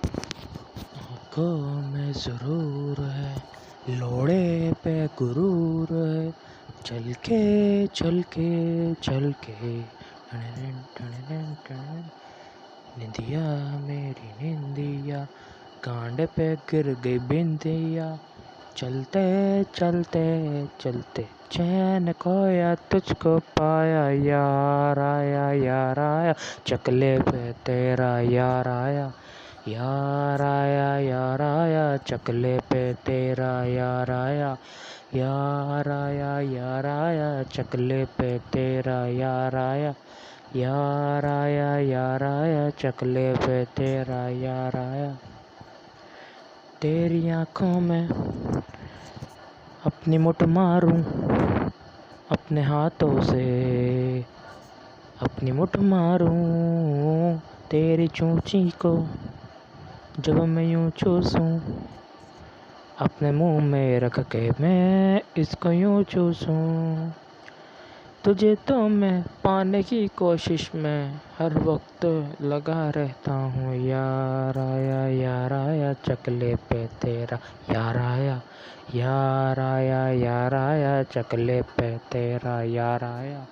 आँखों में सुरूर है, लोड़े पे गुरूर है, चल के चल के चल के निंदिया मेरी निंदिया, कांड पे गिर गई बिंदिया, चलते चलते चलते चैन खोया तुझको पाया, यार आया चकले पे तेरा यार आया, यार आया चकले पे तेरा यार आया, यार आया चकले पे तेरा यार आया, यार आया चकले पे तेरा यार आया। तेरी आँखों में अपनी मुठ मारूं, अपने हाथों से अपनी मुठ मारूं, तेरी चूंची को जब मैं यूं चूसूं, अपने मुंह में रख के मैं इसको यूं चूसूं। तुझे तो मैं पाने की कोशिश में हर वक्त लगा रहता हूँ, यार आया चकले पे तेरा यार आया, यार आया चकले पे तेरा यार आया।